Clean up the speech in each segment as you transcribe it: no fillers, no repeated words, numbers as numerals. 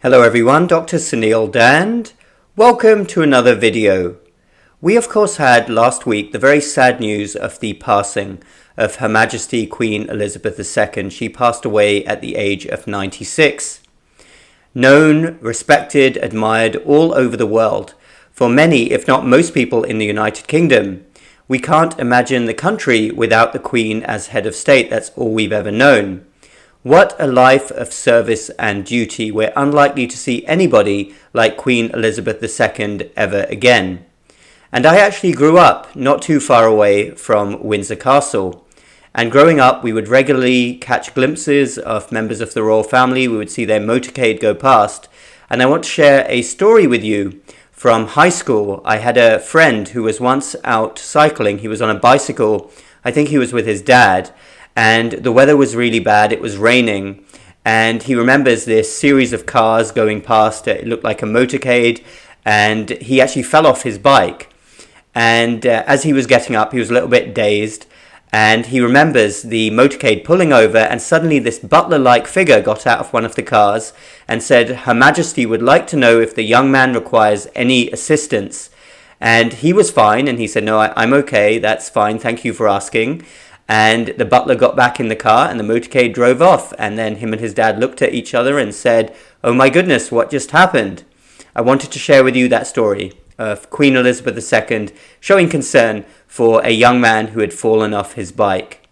Hello everyone, Dr. Suneel Dhand. Welcome to another video. We of course had last week the very sad news of the passing of Her Majesty Queen Elizabeth II. She passed away at the age of 96. Known, respected, admired all over the world. For many, if not most people in the United Kingdom. We can't imagine the country without the Queen as head of state. That's all we've ever known. What a life of service and duty. We're unlikely to see anybody like Queen Elizabeth II ever again. And I actually grew up not too far away from Windsor Castle. And growing up, we would regularly catch glimpses of members of the royal family. We would see their motorcade go past. And I want to share a story with you from high school. I had a friend who was once out cycling. He was on a bicycle. I think he was with his dad. And the weather was really bad. It was raining. And he remembers this series of cars going past. It looked like a motorcade. And he actually fell off his bike. And as he was getting up, he was a little bit dazed. And he remembers the motorcade pulling over. And suddenly this butler-like figure got out of one of the cars and said, "Her Majesty would like to know if the young man requires any assistance." And he was fine. And he said, "No, I'm okay. That's fine. Thank you for asking." And the butler got back in the car and the motorcade drove off. And then him and his dad looked at each other and said, "Oh my goodness, what just happened?" I wanted to share with you that story of Queen Elizabeth II showing concern for a young man who had fallen off his bike.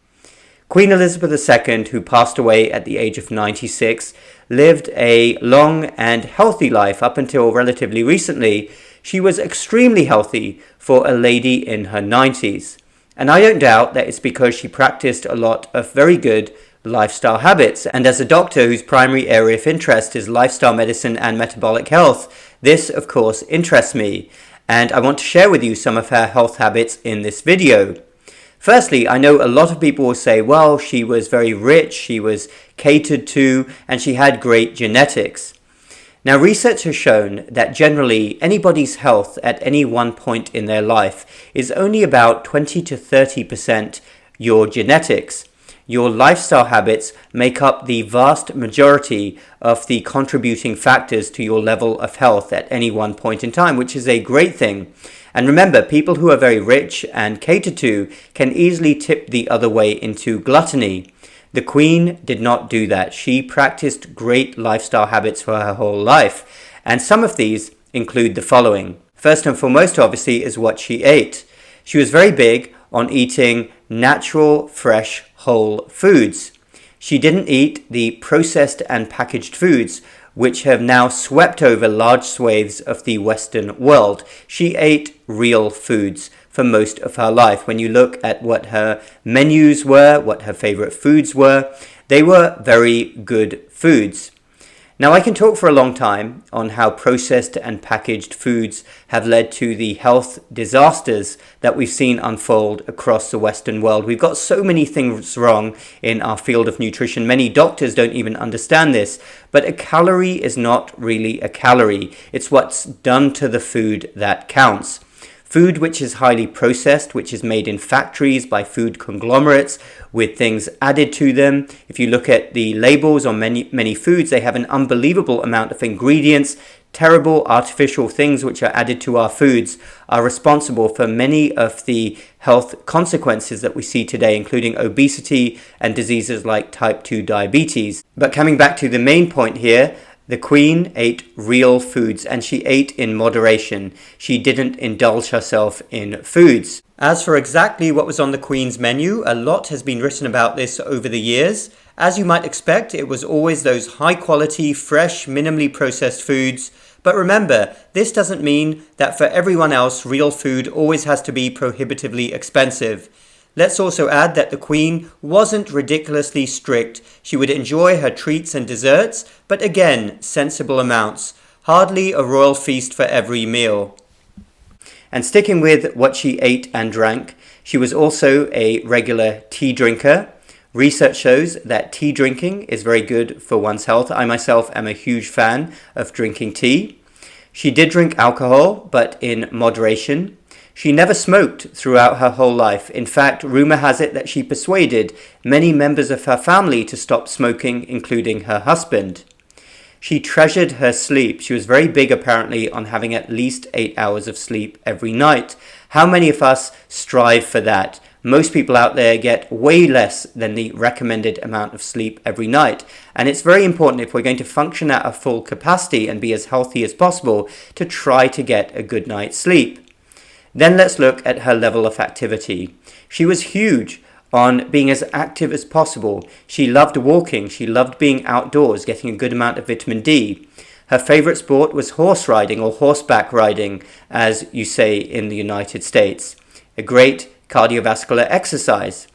Queen Elizabeth II, who passed away at the age of 96, lived a long and healthy life up until relatively recently. She was extremely healthy for a lady in her 90s. And I don't doubt that it's because she practiced a lot of very good lifestyle habits. And as a doctor whose primary area of interest is lifestyle medicine and metabolic health, this of course interests me. And I want to share with you some of her health habits in this video. Firstly, I know a lot of people will say, well, she was very rich, she was catered to, and she had great genetics. Now, research has shown that generally anybody's health at any one point in their life is only about 20 to 30% your genetics. Your lifestyle habits make up the vast majority of the contributing factors to your level of health at any one point in time, which is a great thing. And remember, people who are very rich and catered to can easily tip the other way into gluttony. The Queen did not do that. She practiced great lifestyle habits for her whole life. And some of these include the following. First and foremost, obviously, is what she ate. She was very big on eating natural, fresh, whole foods. She didn't eat the processed and packaged foods, which have now swept over large swathes of the Western world. She ate real foods for most of her life. When you look at what her menus were, what her favorite foods were, they were very good foods. Now, I can talk for a long time on how processed and packaged foods have led to the health disasters that we've seen unfold across the Western world. We've got so many things wrong in our field of nutrition. Many doctors don't even understand this, but a calorie is not really a calorie. It's what's done to the food that counts. Food which is highly processed, which is made in factories by food conglomerates with things added to them. If you look at the labels on many foods, they have an unbelievable amount of ingredients. Terrible artificial things which are added to our foods are responsible for many of the health consequences that we see today, including obesity and diseases like type 2 diabetes. But coming back to the main point here, the Queen ate real foods and she ate in moderation. She didn't indulge herself in foods. As for exactly what was on the Queen's menu, a lot has been written about this over the years. As you might expect, it was always those high quality, fresh, minimally processed foods. But remember, this doesn't mean that for everyone else, real food always has to be prohibitively expensive. Let's also add that the Queen wasn't ridiculously strict. She would enjoy her treats and desserts, but again, sensible amounts. Hardly a royal feast for every meal. And sticking with what she ate and drank, she was also a regular tea drinker. Research shows that tea drinking is very good for one's health. I myself am a huge fan of drinking tea. She did drink alcohol, but in moderation. She never smoked throughout her whole life. In fact, rumor has it that she persuaded many members of her family to stop smoking, including her husband. She treasured her sleep. She was very big, apparently, on having at least 8 hours of sleep every night. How many of us strive for that? Most people out there get way less than the recommended amount of sleep every night. And it's very important, if we're going to function at a full capacity and be as healthy as possible, to try to get a good night's sleep. Then let's look at her level of activity. She was huge on being as active as possible. She loved walking. She loved being outdoors, getting a good amount of vitamin D. Her favorite sport was horse riding, or horseback riding, as you say in the United States. A great cardiovascular exercise.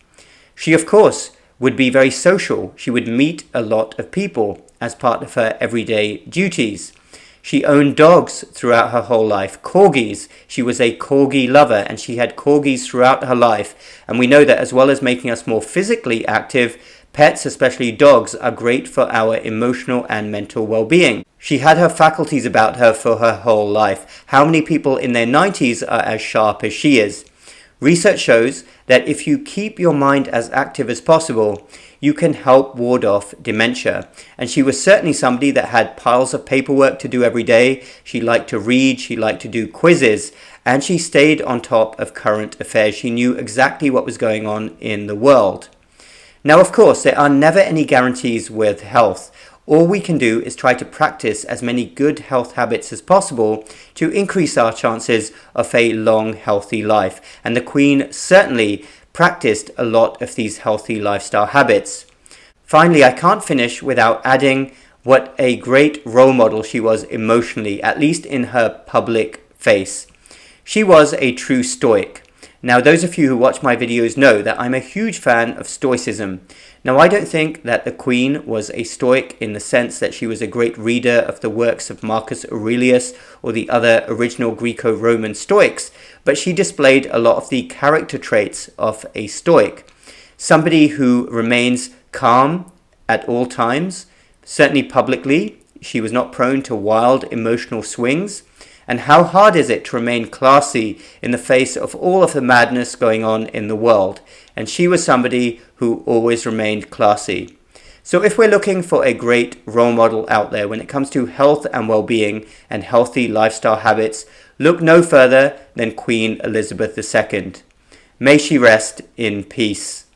She, of course, would be very social. She would meet a lot of people as part of her everyday duties. She owned dogs throughout her whole life, corgis. She was a corgi lover, and she had corgis throughout her life. And we know that as well as making us more physically active, pets, especially dogs, are great for our emotional and mental well-being. She had her faculties about her for her whole life. How many people in their 90s are as sharp as she is? Research shows that if you keep your mind as active as possible, you can help ward off dementia. And she was certainly somebody that had piles of paperwork to do every day. She liked to read, she liked to do quizzes, and she stayed on top of current affairs. She knew exactly what was going on in the world. Now, of course, there are never any guarantees with health. All we can do is try to practice as many good health habits as possible to increase our chances of a long, healthy life. And the Queen certainly practiced a lot of these healthy lifestyle habits. Finally, I can't finish without adding what a great role model she was emotionally, at least in her public face. She was a true Stoic. Now, those of you who watch my videos know that I'm a huge fan of Stoicism. Now, I don't think that the Queen was a Stoic in the sense that she was a great reader of the works of Marcus Aurelius or the other original Greco-Roman Stoics, but she displayed a lot of the character traits of a Stoic. Somebody who remains calm at all times, certainly publicly. She was not prone to wild emotional swings. And how hard is it to remain classy in the face of all of the madness going on in the world? And she was somebody who always remained classy. So if we're looking for a great role model out there when it comes to health and well-being and healthy lifestyle habits, look no further than Queen Elizabeth II. May she rest in peace.